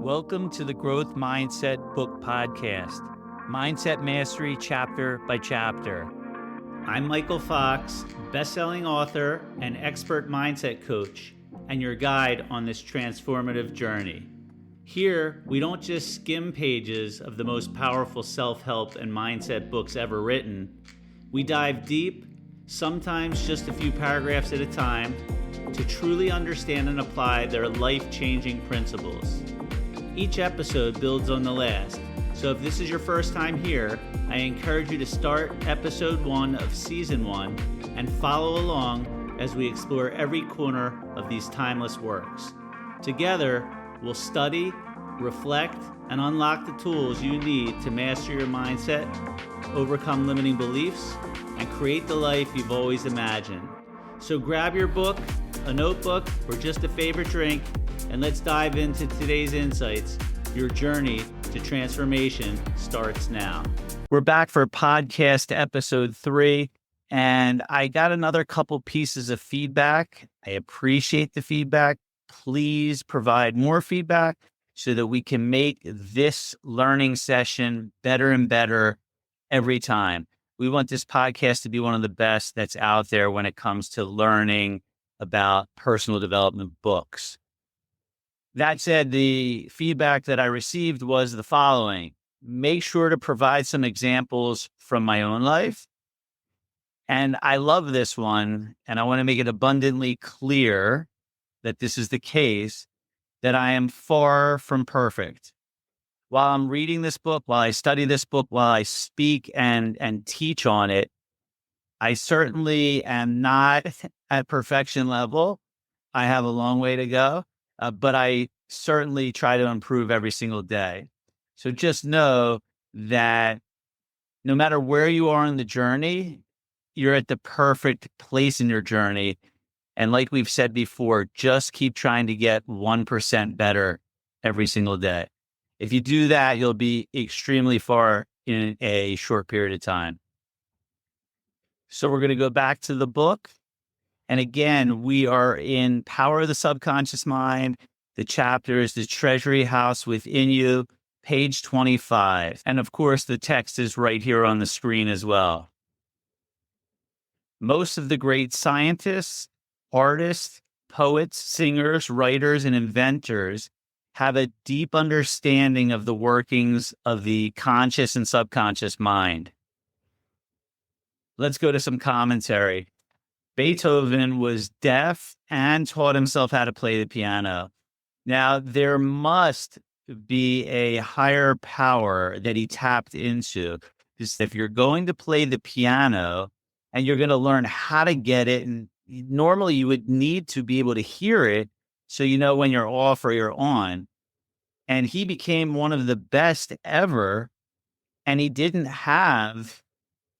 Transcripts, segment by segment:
Welcome to the Growth Mindset Book Podcast, Mindset Mastery chapter by chapter. I'm Michael Fox, best-selling author and expert mindset coach, and your guide on this transformative journey. Here, we don't just skim pages of the most powerful self-help and mindset books ever written. We dive deep, sometimes just a few paragraphs at a time, to truly understand and apply their life-changing principles. Each episode builds on the last, so if this is your first time here, I encourage you to start episode 1 of season 1 and follow along as we explore every corner of these timeless works. Together, we'll study, reflect, and unlock the tools you need to master your mindset, overcome limiting beliefs, and create the life you've always imagined. So grab your book, a notebook, or just a favorite drink, and let's dive into today's insights. Your journey to transformation starts now. We're back for podcast episode 3, and I got another couple pieces of feedback. I appreciate the feedback. Please provide more feedback so that we can make this learning session better and better every time. We want this podcast to be one of the best that's out there when it comes to learning about personal development books. That said, the feedback that I received was the following. Make sure to provide some examples from my own life. And I love this one, and I want to make it abundantly clear that this is the case, that I am far from perfect. While I'm reading this book, while I study this book, while I speak and teach on it, I certainly am not at perfection level. I have a long way to go. But I certainly try to improve every single day. So just know that no matter where you are in the journey, you're at the perfect place in your journey. And like we've said before, just keep trying to get 1% better every single day. If you do that, you'll be extremely far in a short period of time. So we're going to go back to the book. And again, we are in Power of the Subconscious Mind. The chapter is The Treasury House Within You, page 25. And of course, the text is right here on the screen as well. Most of the great scientists, artists, poets, singers, writers, and inventors have a deep understanding of the workings of the conscious and subconscious mind. Let's go to some commentary. Beethoven was deaf and taught himself how to play the piano. Now, there must be a higher power that he tapped into. Because if you're going to play the piano and you're going to learn how to get it, and normally you would need to be able to hear it so you know when you're off or you're on. And he became one of the best ever, and he didn't have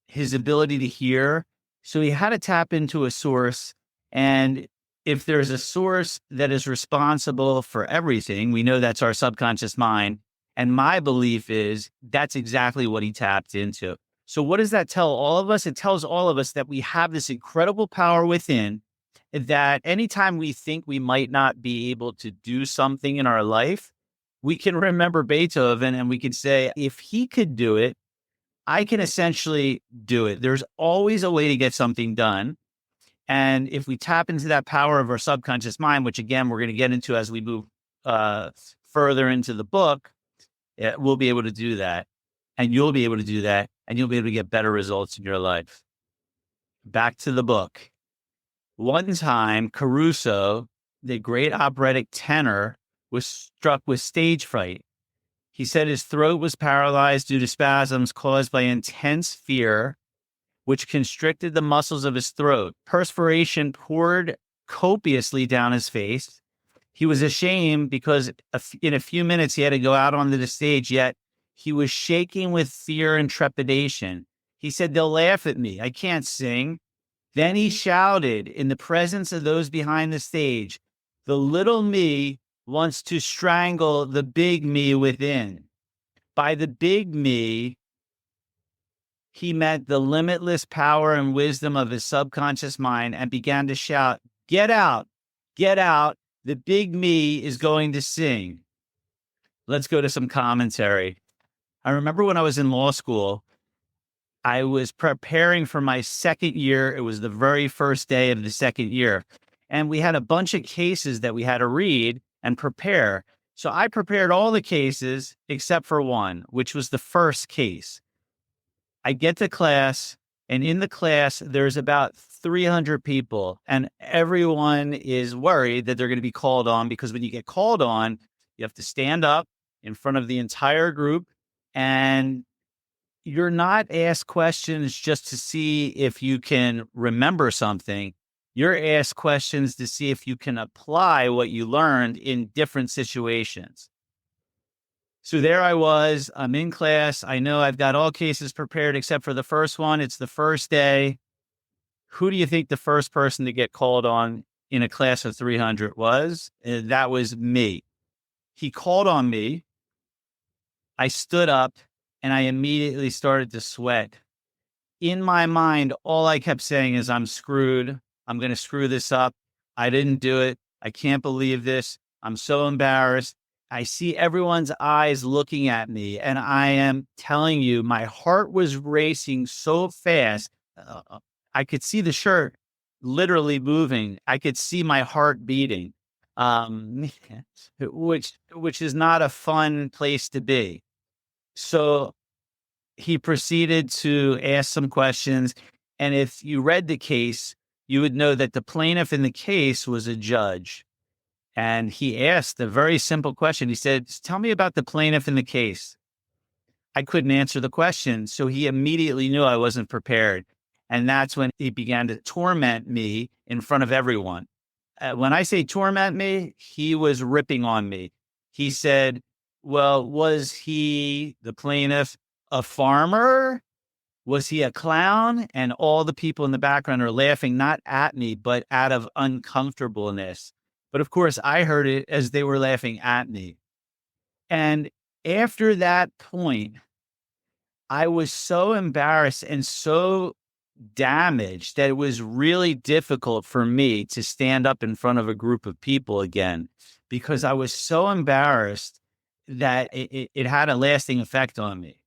his ability to hear. So he had to tap into a source. And if there's a source that is responsible for everything, we know that's our subconscious mind. And my belief is that's exactly what he tapped into. So what does that tell all of us? It tells all of us that we have this incredible power within, that anytime we think we might not be able to do something in our life, we can remember Beethoven and we can say, if he could do it, I can essentially do it. There's always a way to get something done. And if we tap into that power of our subconscious mind, which again, we're going to get into as we move further into the book, we'll be able to do that. And you'll be able to do that. And you'll be able to get better results in your life. Back to the book. One time, Caruso, the great operatic tenor, was struck with stage fright. He said his throat was paralyzed due to spasms caused by intense fear, which constricted the muscles of his throat. Perspiration poured copiously down his face. He was ashamed because in a few minutes he had to go out onto the stage, yet he was shaking with fear and trepidation. He said, "They'll laugh at me. I can't sing." Then he shouted in the presence of those behind the stage, "The little me wants to strangle the big me within." By the big me, he meant the limitless power and wisdom of his subconscious mind and began to shout, "Get out, get out. The big me is going to sing." let's go to some commentary. I remember when I was in law school, I was preparing for my second year. It was the very first day of the second year. And we had a bunch of cases that we had to read and prepare. So I prepared all the cases except for one, which was the first case. I get to class, and in the class, there's about 300 people, and everyone is worried that they're going to be called on, because when you get called on, you have to stand up in front of the entire group, and you're not asked questions just to see if you can remember something. You're asked questions to see if you can apply what you learned in different situations. So there I was, I'm in class. I know I've got all cases prepared except for the first one. It's the first day. Who do you think the first person to get called on in a class of 300 was? That was me. He called on me. I stood up and I immediately started to sweat. In my mind, all I kept saying is, I'm screwed. I'm going to screw this up. I didn't do it. I can't believe this. I'm so embarrassed. I see everyone's eyes looking at me, and I am telling you, my heart was racing so fast. I could see the shirt literally moving. I could see my heart beating, which is not a fun place to be. So he proceeded to ask some questions. And if you read the case, you would know that the plaintiff in the case was a judge. And he asked a very simple question. He said, tell me about the plaintiff in the case. I couldn't answer the question. So he immediately knew I wasn't prepared. And that's when he began to torment me in front of everyone. When I say torment me, he was ripping on me. He said, well, was he, the plaintiff, a farmer? Was he a clown? And all the people in the background are laughing, not at me, but out of uncomfortableness. But of course, I heard it as they were laughing at me. And after that point, I was so embarrassed and so damaged that it was really difficult for me to stand up in front of a group of people again, because I was so embarrassed that it had a lasting effect on me.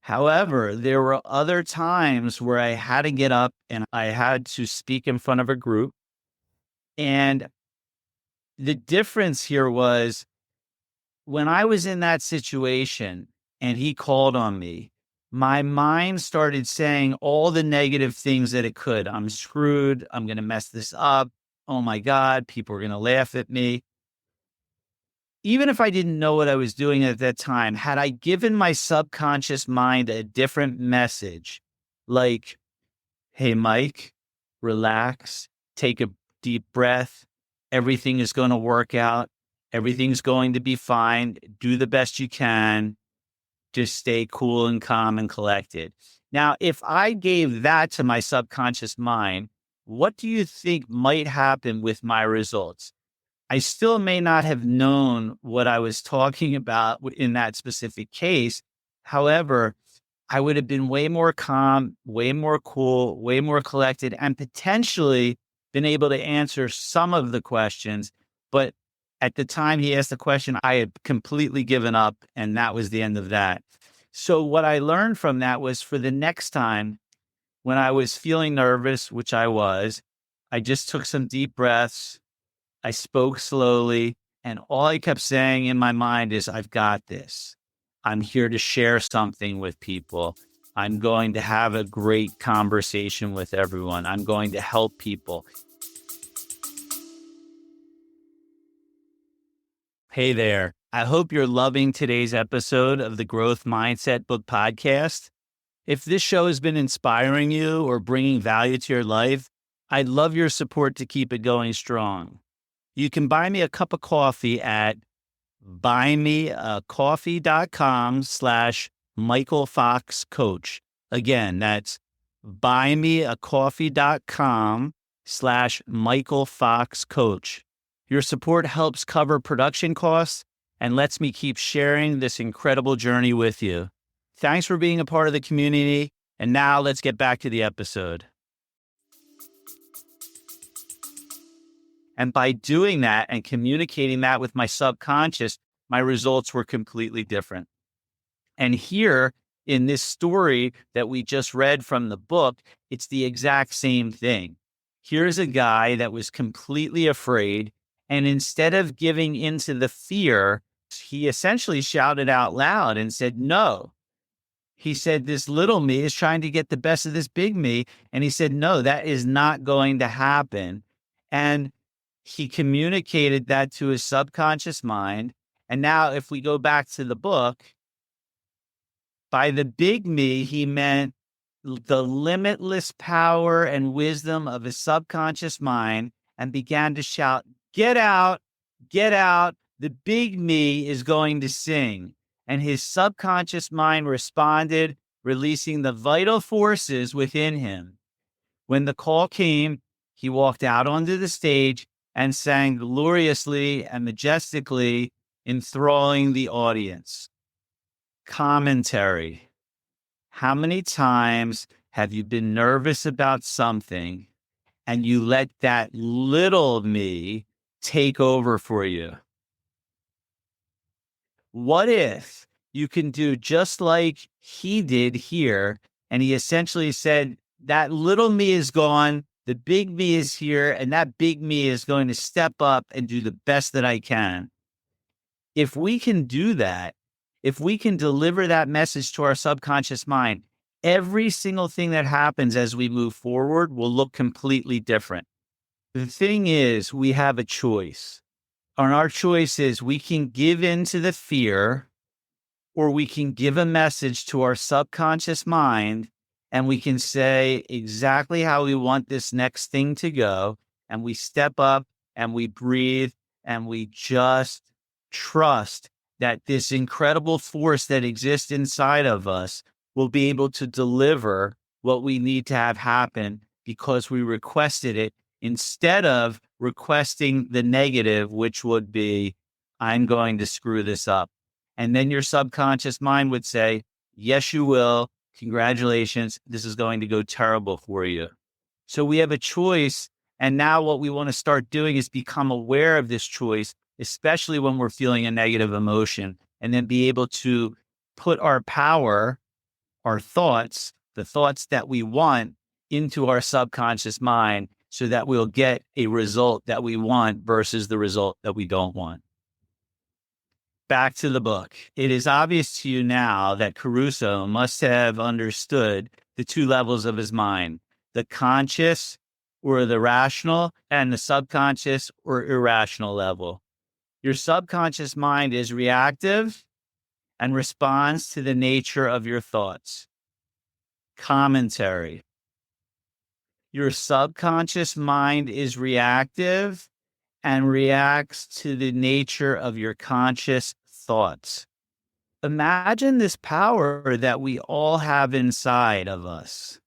However, there were other times where I had to get up and I had to speak in front of a group. And the difference here was, when I was in that situation and he called on me, my mind started saying all the negative things that it could. I'm screwed. I'm going to mess this up. Oh my God, people are going to laugh at me. Even if I didn't know what I was doing at that time, had I given my subconscious mind a different message, like, hey, Mike, relax, take a deep breath. Everything is going to work out. Everything's going to be fine. Do the best you can. Just stay cool and calm and collected. Now, if I gave that to my subconscious mind, what do you think might happen with my results? I still may not have known what I was talking about in that specific case. However, I would have been way more calm, way more cool, way more collected, and potentially been able to answer some of the questions. But at the time he asked the question, I had completely given up, and that was the end of that. So what I learned from that was, for the next time when I was feeling nervous, which I was, I just took some deep breaths. I spoke slowly, and all I kept saying in my mind is, I've got this. I'm here to share something with people. I'm going to have a great conversation with everyone. I'm going to help people. Hey there. I hope you're loving today's episode of the Growth Mindset Book Podcast. If this show has been inspiring you or bringing value to your life, I'd love your support to keep it going strong. You can buy me a cup of coffee at buymeacoffee.com/Michael Fox Coach. Again, that's buymeacoffee.com/Michael Fox Coach. Your support helps cover production costs and lets me keep sharing this incredible journey with you. Thanks for being a part of the community. And now let's get back to the episode. And by doing that and communicating that with my subconscious, my results were completely different. And here in this story that we just read from the book, it's the exact same thing. Here's a guy that was completely afraid. And instead of giving into the fear, he essentially shouted out loud and said, no. He said, this little me is trying to get the best of this big me. And he said, no, that is not going to happen. And he communicated that to his subconscious mind. And now, if we go back to the book, by the big me, he meant the limitless power and wisdom of his subconscious mind, and began to shout, get out, get out. The big me is going to sing. And his subconscious mind responded, releasing the vital forces within him. When the call came, he walked out onto the stage and sang gloriously and majestically, enthralling the audience. Commentary. How many times have you been nervous about something and you let that little me take over for you? What if you can do just like he did here? And he essentially said, that little me is gone. The big me is here. And that big me is going to step up and do the best that I can. If we can do that, if we can deliver that message to our subconscious mind, every single thing that happens as we move forward will look completely different. The thing is, we have a choice. And our choice is we can give in to the fear, or we can give a message to our subconscious mind, and we can say exactly how we want this next thing to go. And we step up and we breathe and we just trust that this incredible force that exists inside of us will be able to deliver what we need to have happen because we requested it, instead of requesting the negative, which would be, I'm going to screw this up. And then your subconscious mind would say, yes, you will. Congratulations. This is going to go terrible for you. So we have a choice. And now what we want to start doing is become aware of this choice, especially when we're feeling a negative emotion, and then be able to put our power, our thoughts, the thoughts that we want, into our subconscious mind so that we'll get a result that we want versus the result that we don't want. Back to the book. It is obvious to you now that Caruso must have understood the two levels of his mind, the conscious or the rational, and the subconscious or irrational level. Your subconscious mind is reactive and responds to the nature of your thoughts. Commentary. Your subconscious mind is reactive and reacts to the nature of your conscious thoughts. Imagine this power that we all have inside of us.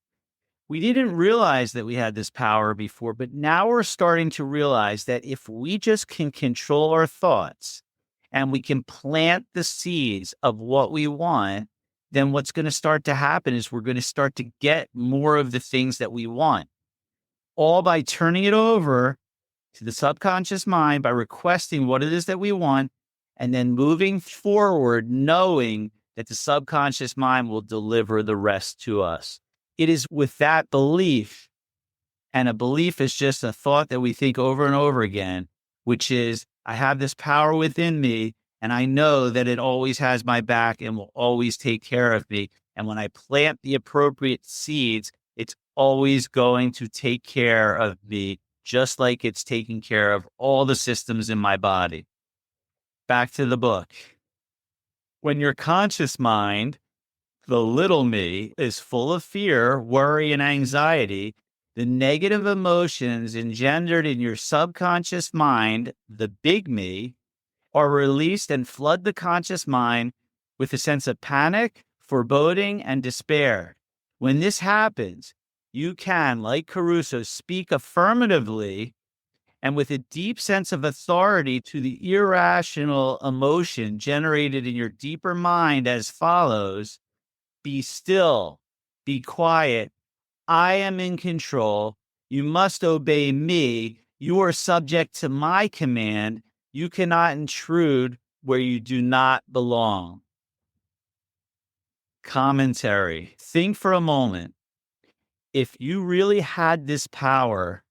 We didn't realize that we had this power before, but now we're starting to realize that if we just can control our thoughts and we can plant the seeds of what we want, then what's going to start to happen is we're going to start to get more of the things that we want, all by turning it over to the subconscious mind, by requesting what it is that we want, and then moving forward, knowing that the subconscious mind will deliver the rest to us. It is with that belief, and a belief is just a thought that we think over and over again, which is, I have this power within me, and I know that it always has my back and will always take care of me. And when I plant the appropriate seeds, it's always going to take care of me, just like it's taking care of all the systems in my body. Back to the book. When your conscious mind, the little me, is full of fear, worry, and anxiety, the negative emotions engendered in your subconscious mind, the big me, are released and flood the conscious mind with a sense of panic, foreboding, and despair. When this happens, you can, like Caruso, speak affirmatively and with a deep sense of authority to the irrational emotion generated in your deeper mind as follows: be still, be quiet. I am in control. You must obey me. You are subject to my command. You cannot intrude where you do not belong. Commentary. Think for a moment. If you really had this power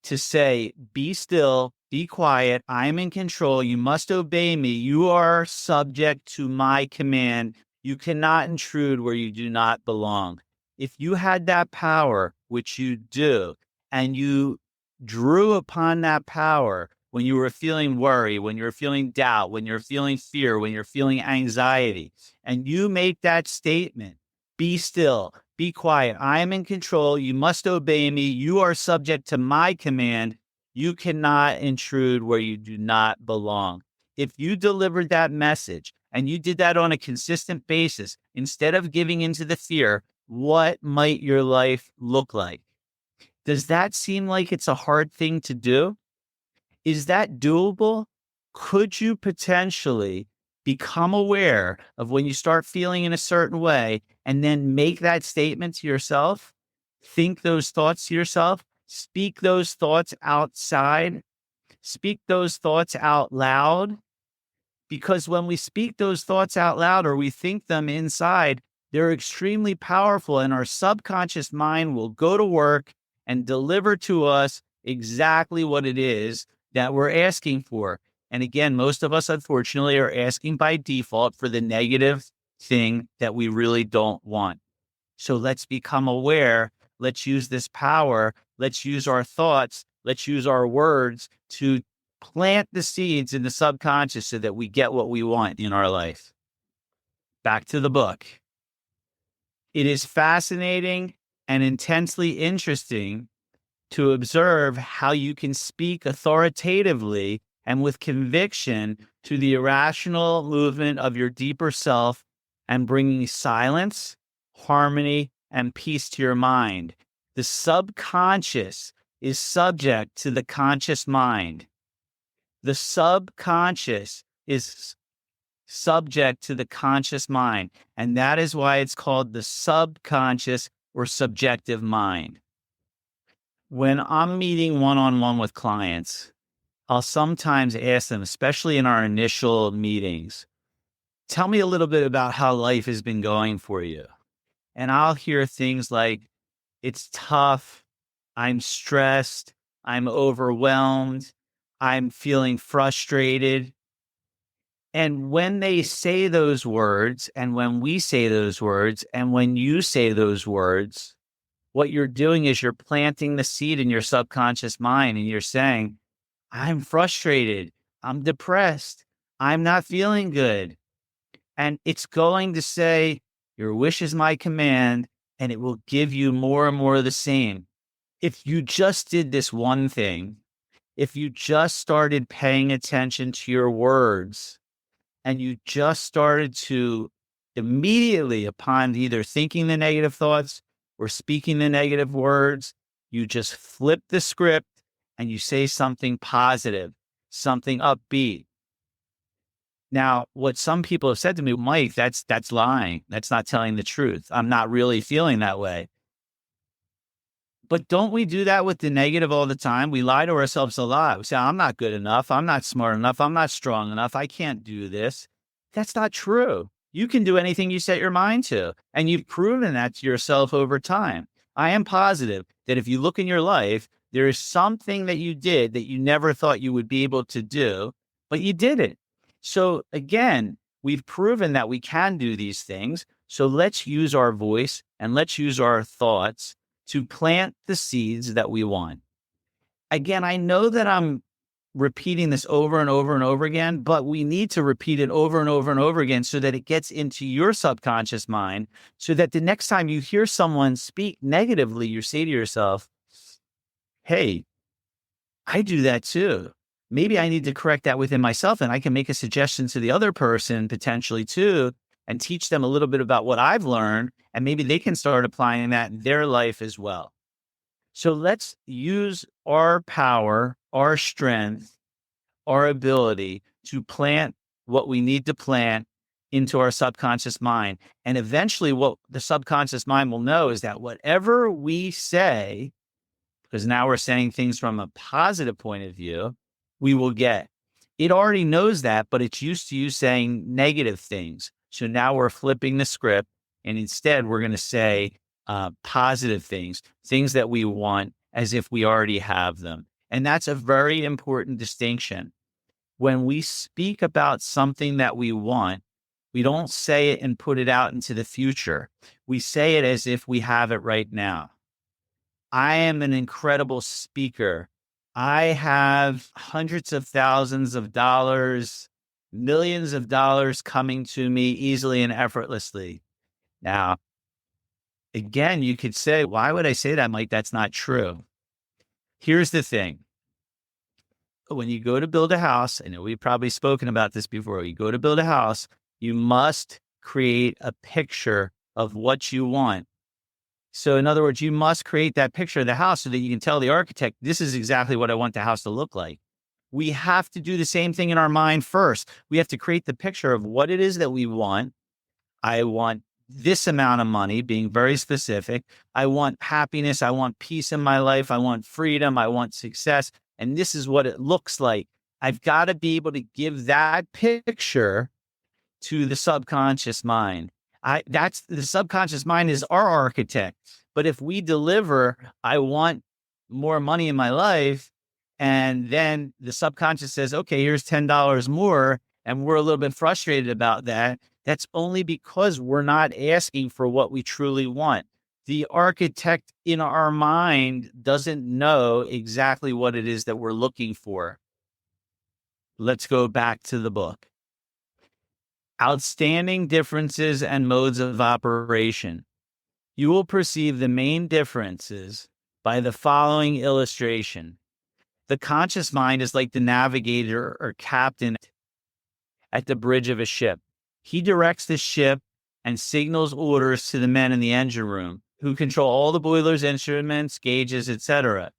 to say, be still, be quiet, I am in control, you must obey me, you are subject to my command, you cannot intrude where you do not belong. If you had that power, which you do, and you drew upon that power when you were feeling worry, when you're feeling doubt, when you're feeling fear, when you're feeling anxiety, and you make that statement, be still, be quiet. I am in control. You must obey me. You are subject to my command. You cannot intrude where you do not belong. If you delivered that message and you did that on a consistent basis, instead of giving into the fear, what might your life look like? Does that seem like it's a hard thing to do? Is that doable? Could you potentially become aware of when you start feeling in a certain way and then make that statement to yourself? Think those thoughts to yourself, speak those thoughts outside, speak those thoughts out loud. Because when we speak those thoughts out loud or we think them inside, they're extremely powerful, and our subconscious mind will go to work and deliver to us exactly what it is that we're asking for. And again, most of us, unfortunately, are asking by default for the negative thing that we really don't want. So let's become aware. Let's use this power. Let's use our thoughts. Let's use our words to plant the seeds in the subconscious so that we get what we want in our life. Back to the book. It is fascinating and intensely interesting to observe how you can speak authoritatively and with conviction to the irrational movement of your deeper self and bringing silence, harmony, and peace to your mind. The subconscious is subject to the conscious mind. The subconscious is subject to the conscious mind, and that is why it's called the subconscious or subjective mind. When I'm meeting one-on-one with clients, I'll sometimes ask them, especially in our initial meetings, tell me a little bit about how life has been going for you. And I'll hear things like, it's tough, I'm stressed, I'm overwhelmed, I'm feeling frustrated. And when they say those words, and when we say those words, and when you say those words, what you're doing is you're planting the seed in your subconscious mind, and you're saying, I'm frustrated, I'm depressed, I'm not feeling good. And it's going to say, your wish is my command, and it will give you more and more of the same. If you just did this one thing, if you just started paying attention to your words, and you just started to immediately upon either thinking the negative thoughts or speaking the negative words, you just flip the script and you say something positive, something upbeat. Now, what some people have said to me, Mike, that's lying. That's not telling the truth. I'm not really feeling that way. But don't we do that with the negative all the time? We lie to ourselves a lot. We say, I'm not good enough. I'm not smart enough. I'm not strong enough. I can't do this. That's not true. You can do anything you set your mind to. And you've proven that to yourself over time. I am positive that if you look in your life, there is something that you did that you never thought you would be able to do, but you did it. So again, we've proven that we can do these things. So let's use our voice and let's use our thoughts to plant the seeds that we want. Again, I know that I'm repeating this over and over and over again, but we need to repeat it over and over and over again so that it gets into your subconscious mind, so that the next time you hear someone speak negatively, you say to yourself, hey, I do that too. Maybe I need to correct that within myself, and I can make a suggestion to the other person potentially too, and teach them a little bit about what I've learned, and maybe they can start applying that in their life as well. So let's use our power, our strength, our ability to plant what we need to plant into our subconscious mind. And eventually what the subconscious mind will know is that whatever we say, because now we're saying things from a positive point of view, we will get. It already knows that, but it's used to you saying negative things. So now we're flipping the script, and instead we're going to say positive things, things that we want as if we already have them. And that's a very important distinction. When we speak about something that we want, we don't say it and put it out into the future. We say it as if we have it right now. I am an incredible speaker. I have hundreds of thousands of dollars, millions of dollars coming to me easily and effortlessly. Now, again, you could say, why would I say that, Mike? That's not true. Here's the thing. When you go to build a house, I know we've probably spoken about this before. You go to build a house, you must create a picture of what you want. So in other words, you must create that picture of the house so that you can tell the architect, this is exactly what I want the house to look like. We have to do the same thing in our mind first. We have to create the picture of what it is that we want. I want this amount of money, being very specific. I want happiness. I want peace in my life. I want freedom. I want success. And this is what it looks like. I've got to be able to give that picture to the subconscious mind. That's the subconscious mind is our architect. But if we deliver, I want more money in my life, and then the subconscious says, okay, here's $10 more, and we're a little bit frustrated about that. That's only because we're not asking for what we truly want. The architect in our mind doesn't know exactly what it is that we're looking for. Let's go back to the book. Outstanding differences and modes of operation. You will perceive the main differences by the following illustration. The conscious mind is like the navigator or captain at the bridge of a ship. He directs the ship and signals orders to the men in the engine room, who control all the boilers, instruments, gauges, etc.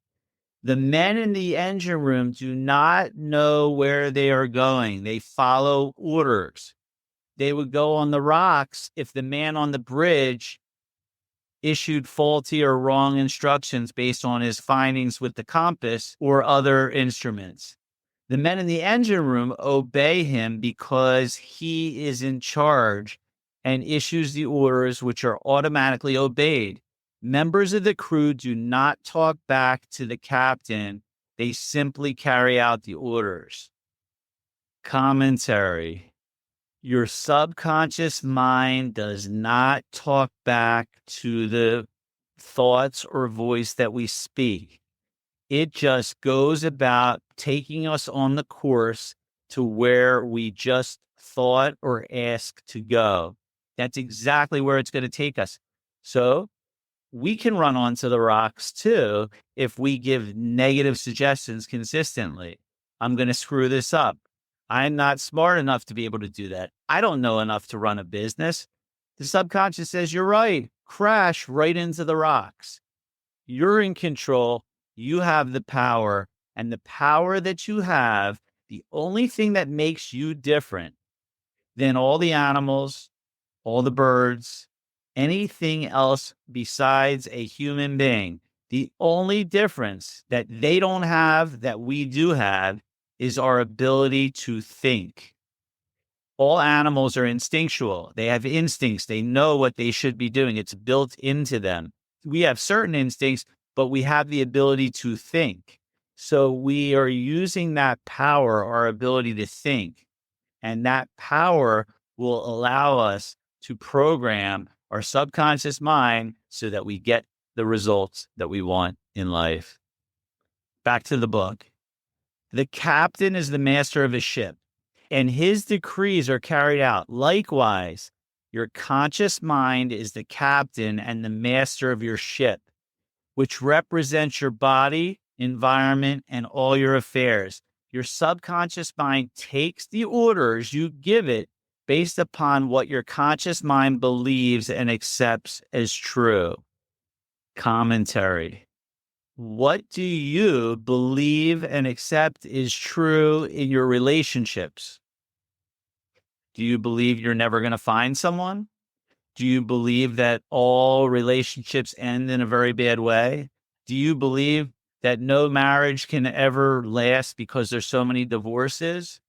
The men in the engine room do not know where they are going. They follow orders. They would go on the rocks if the man on the bridge issued faulty or wrong instructions based on his findings with the compass or other instruments. The men in the engine room obey him because he is in charge and issues the orders, which are automatically obeyed. Members of the crew do not talk back to the captain. They simply carry out the orders. Commentary. Your subconscious mind does not talk back to the thoughts or voice that we speak. It just goes about taking us on the course to where we just thought or asked to go. That's exactly where it's going to take us. So we can run onto the rocks too if we give negative suggestions consistently. I'm going to screw this up. I'm not smart enough to be able to do that. I don't know enough to run a business. The subconscious says, you're right. Crash right into the rocks. You're in control. You have the power. And the power that you have, the only thing that makes you different than all the animals, all the birds, anything else besides a human being, the only difference that they don't have that we do have is our ability to think. All animals are instinctual. They have instincts. They know what they should be doing. It's built into them. We have certain instincts, but we have the ability to think. So we are using that power, our ability to think, and that power will allow us to program our subconscious mind so that we get the results that we want in life. Back to the book. The captain is the master of a ship, and his decrees are carried out. Likewise, your conscious mind is the captain and the master of your ship, which represents your body, environment, and all your affairs. Your subconscious mind takes the orders you give it based upon what your conscious mind believes and accepts as true. Commentary. What do you believe and accept is true in your relationships? Do you believe you're never going to find someone? Do you believe that all relationships end in a very bad way? Do you believe that no marriage can ever last because there's so many divorces?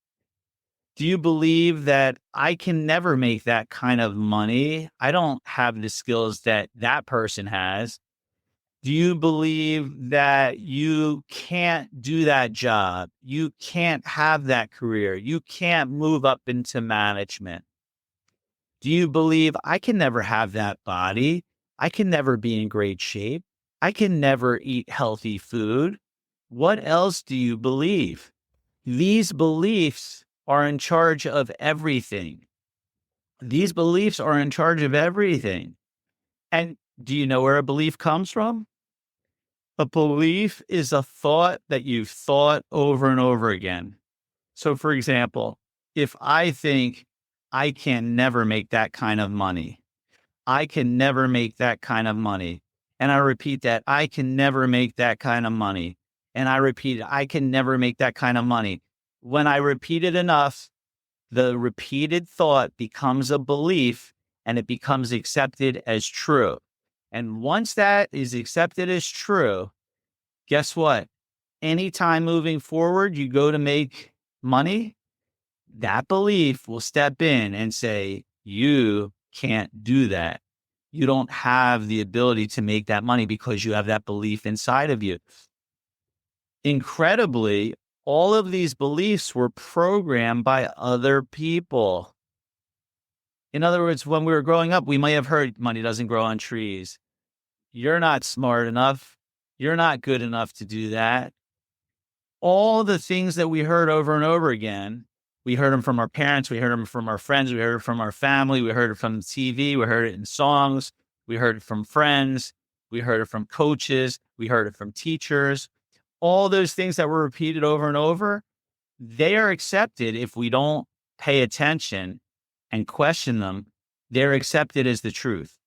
Do you believe that I can never make that kind of money? I don't have the skills that that person has. Do you believe that you can't do that job? You can't have that career. You can't move up into management. Do you believe I can never have that body? I can never be in great shape. I can never eat healthy food. What else do you believe? These beliefs are in charge of everything. These beliefs are in charge of everything. And do you know where a belief comes from? A belief is a thought that you've thought over and over again. So, for example, if I think I can never make that kind of money, I can never make that kind of money. And I repeat that, I can never make that kind of money. And I repeat, I can never make that kind of money. When I repeat it enough, the repeated thought becomes a belief and it becomes accepted as true. And once that is accepted as true, guess what? Anytime moving forward, you go to make money, that belief will step in and say, you can't do that. You don't have the ability to make that money because you have that belief inside of you. Incredibly, all of these beliefs were programmed by other people. In other words, when we were growing up, we might have heard money doesn't grow on trees. You're not smart enough. You're not good enough to do that. All the things that we heard over and over again, we heard them from our parents, we heard them from our friends, we heard it from our family, we heard it from TV, we heard it in songs, we heard it from friends, we heard it from coaches, we heard it from teachers. All those things that were repeated over and over, they are accepted if we don't pay attention and question them. They're accepted as the truth.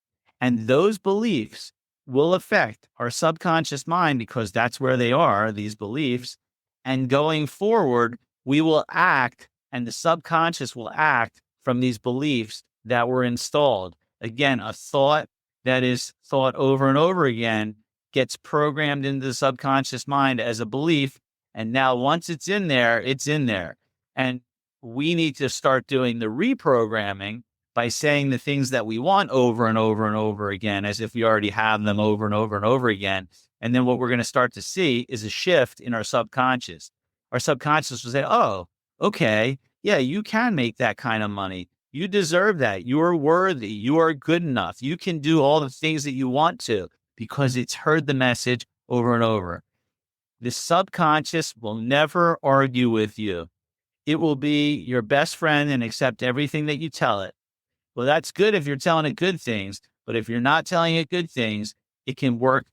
And those beliefs will affect our subconscious mind because that's where they are, these beliefs. And going forward, we will act and the subconscious will act from these beliefs that were installed. Again, a thought that is thought over and over again gets programmed into the subconscious mind as a belief. And now once it's in there, it's in there. And we need to start doing the reprogramming by saying the things that we want over and over and over again, as if we already have them over and over and over again. And then what we're going to start to see is a shift in our subconscious. Our subconscious will say, oh, okay, yeah, you can make that kind of money. You deserve that. You are worthy. You are good enough. You can do all the things that you want to because it's heard the message over and over. The subconscious will never argue with you. It will be your best friend and accept everything that you tell it. Well, that's good if you're telling it good things, but if you're not telling it good things, it can work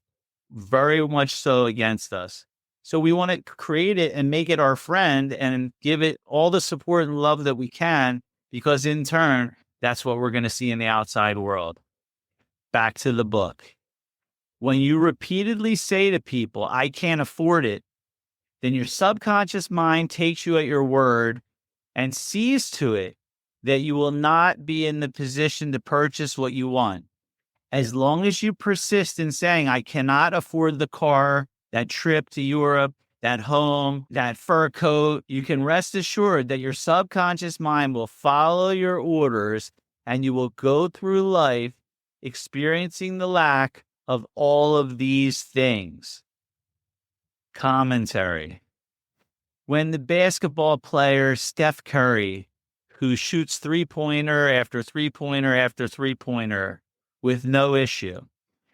very much so against us. So we want to create it and make it our friend and give it all the support and love that we can, because in turn, that's what we're going to see in the outside world. Back to the book. When you repeatedly say to people, I can't afford it, then your subconscious mind takes you at your word and sees to it that you will not be in the position to purchase what you want. As long as you persist in saying, I cannot afford the car, that trip to Europe, that home, that fur coat, you can rest assured that your subconscious mind will follow your orders and you will go through life experiencing the lack of all of these things. Commentary. When the basketball player Steph Curry, who shoots three-pointer after three-pointer after three-pointer with no issue,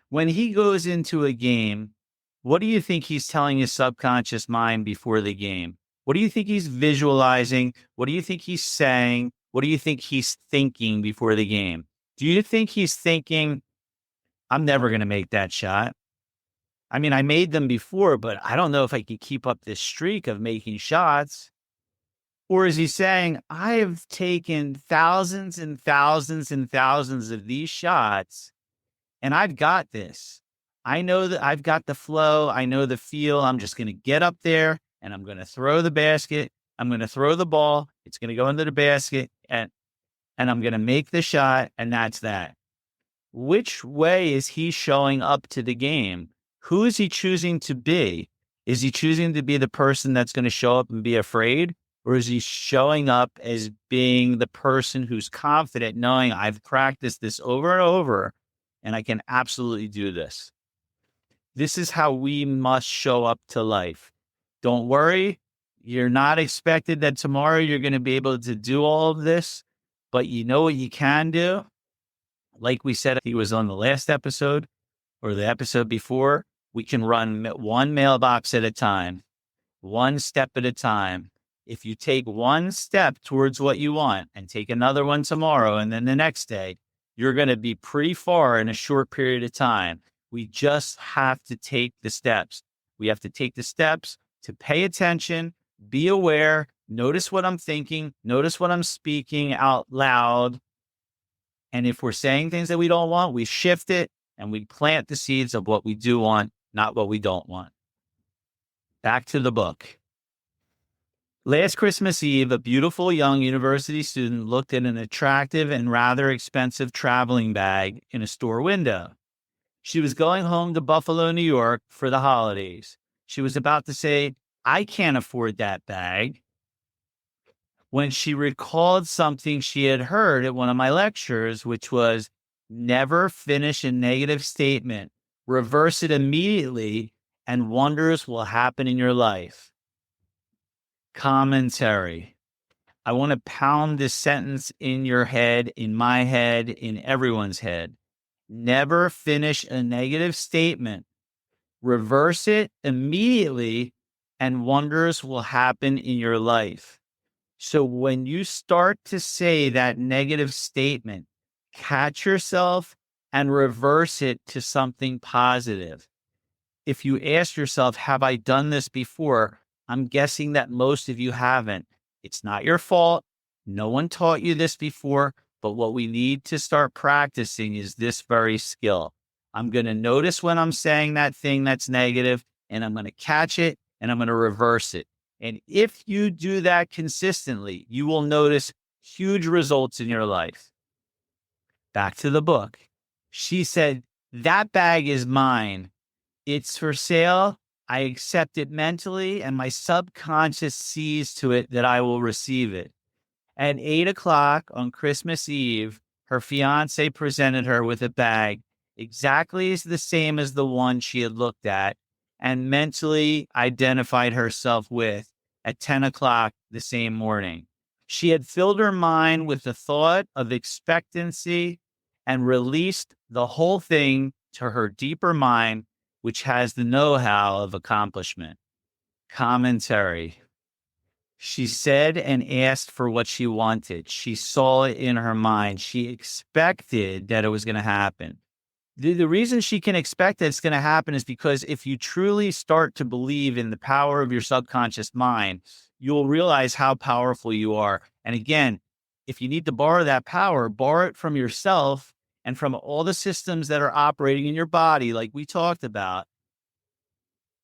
when he goes into a game, what do you think he's telling his subconscious mind before the game? What do you think he's visualizing? What do you think he's saying? What do you think he's thinking before the game? Do you think he's thinking, I'm never going to make that shot? I mean, I made them before, but I don't know if I can keep up this streak of making shots. Or is he saying, I have taken thousands and thousands and thousands of these shots, and I've got this. I know that I've got the flow. I know the feel. I'm just going to get up there and I'm going to throw the basket. I'm going to throw the ball. It's going to go into the basket and I'm going to make the shot. And that's that. Which way is he showing up to the game? Who is he choosing to be? Is he choosing to be the person that's going to show up and be afraid? Or is he showing up as being the person who's confident, knowing I've practiced this over and over and I can absolutely do this? This is how we must show up to life. Don't worry. You're not expected that tomorrow you're going to be able to do all of this, but you know what you can do? Like we said, he was on the last episode or the episode before, we can run one mailbox at a time, one step at a time. If you take one step towards what you want and take another one tomorrow and then the next day, you're going to be pretty far in a short period of time. We just have to take the steps. We have to take the steps to pay attention, be aware, notice what I'm thinking, notice what I'm speaking out loud. And if we're saying things that we don't want, we shift it and we plant the seeds of what we do want, not what we don't want. Back to the book. Last Christmas Eve, a beautiful young university student looked at an attractive and rather expensive traveling bag in a store window. She was going home to Buffalo, New York for the holidays. She was about to say, I can't afford that bag, when she recalled something she had heard at one of my lectures, which was never finish a negative statement, reverse it immediately, and wonders will happen in your life. Commentary. I want to pound this sentence in your head, in my head, in everyone's head. Never finish a negative statement. Reverse it immediately, and wonders will happen in your life. So when you start to say that negative statement, catch yourself and reverse it to something positive. If you ask yourself, have I done this before? I'm guessing that most of you haven't. It's not your fault. No one taught you this before, but what we need to start practicing is this very skill. I'm going to notice when I'm saying that thing that's negative, and I'm going to catch it, and I'm going to reverse it. And if you do that consistently, you will notice huge results in your life. Back to the book. She said, that bag is mine. It's for sale. I accept it mentally, and my subconscious sees to it that I will receive it. At 8:00 on Christmas Eve, her fiance presented her with a bag exactly the same as the one she had looked at and mentally identified herself with at 10:00 the same morning. She had filled her mind with the thought of expectancy and released the whole thing to her deeper mind, which has the know-how of accomplishment. Commentary. She said and asked for what she wanted. She saw it in her mind. She expected that it was going to happen. The reason she can expect that it's going to happen is because if you truly start to believe in the power of your subconscious mind, you'll realize how powerful you are. And again, if you need to borrow that power, borrow it from yourself and from all the systems that are operating in your body, like we talked about.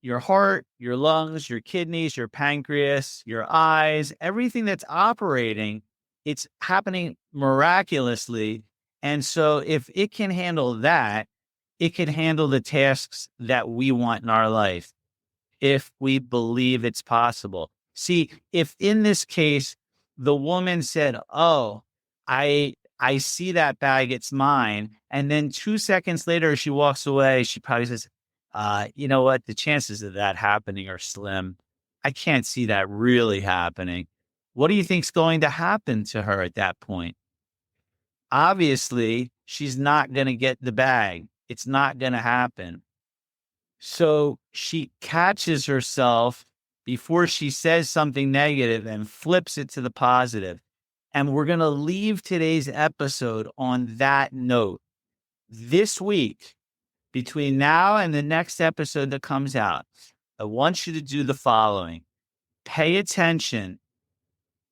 Your heart, your lungs, your kidneys, your pancreas, your eyes, everything that's operating, it's happening miraculously. And so if it can handle that, it can handle the tasks that we want in our life if we believe it's possible. See, if in this case, the woman said, oh, I see that bag, it's mine. And then 2 seconds later, she walks away. She probably says, you know what? The chances of that happening are slim. I can't see that really happening. What do you think's going to happen to her at that point? Obviously, she's not going to get the bag. It's not going to happen. So she catches herself before she says something negative and flips it to the positive. And we're going to leave today's episode on that note. This week, between now and the next episode that comes out, I want you to do the following. Pay attention.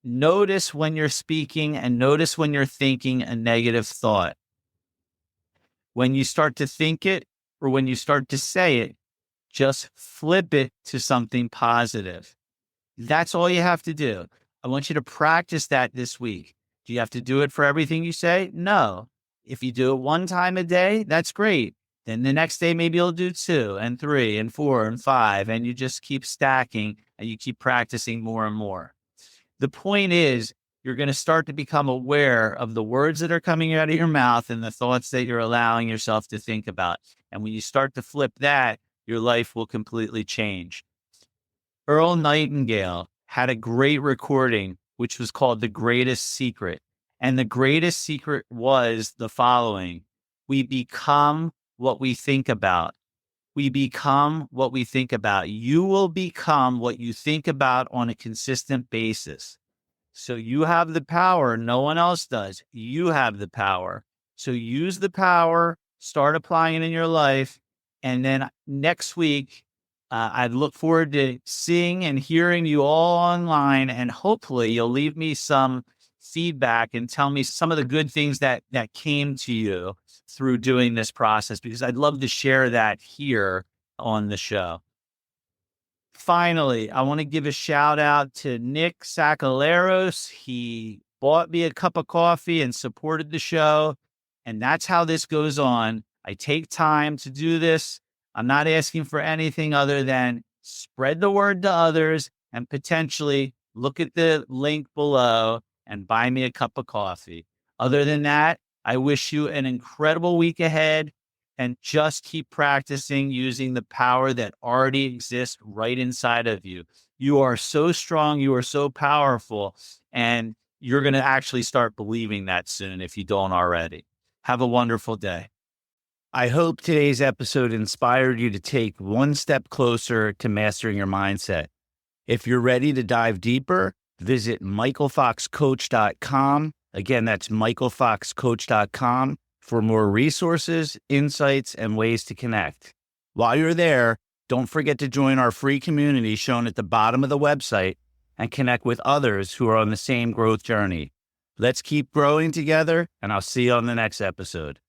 Notice when you're speaking and notice when you're thinking a negative thought. When you start to think it or when you start to say it, just flip it to something positive. That's all you have to do. I want you to practice that this week. Do you have to do it for everything you say? No. If you do it one time a day, that's great. Then the next day, maybe you'll do 2 and 3 and 4 and 5, and you just keep stacking and you keep practicing more and more. The point is, you're going to start to become aware of the words that are coming out of your mouth and the thoughts that you're allowing yourself to think about. And when you start to flip that, your life will completely change. Earl Nightingale had a great recording, which was called The Greatest Secret. And the greatest secret was the following: we become what we think about. We become what we think about. You will become what you think about on a consistent basis. So you have the power. No one else does. You have the power. So use the power, start applying it in your life. And then next week, I look forward to seeing and hearing you all online. And hopefully you'll leave me some feedback and tell me some of the good things that came to you through doing this process, because I'd love to share that here on the show. Finally, I want to give a shout out to Nick Sacaleros. He bought me a cup of coffee and supported the show. And that's how this goes on. I take time to do this. I'm not asking for anything other than spread the word to others and potentially look at the link below and buy me a cup of coffee. Other than that, I wish you an incredible week ahead. And just keep practicing using the power that already exists right inside of you. You are so strong. You are so powerful. And you're going to actually start believing that soon if you don't already. Have a wonderful day. I hope today's episode inspired you to take one step closer to mastering your mindset. If you're ready to dive deeper, visit michaelfoxcoach.com. Again, that's michaelfoxcoach.com. for more resources, insights, and ways to connect. While you're there, don't forget to join our free community shown at the bottom of the website and connect with others who are on the same growth journey. Let's keep growing together, and I'll see you on the next episode.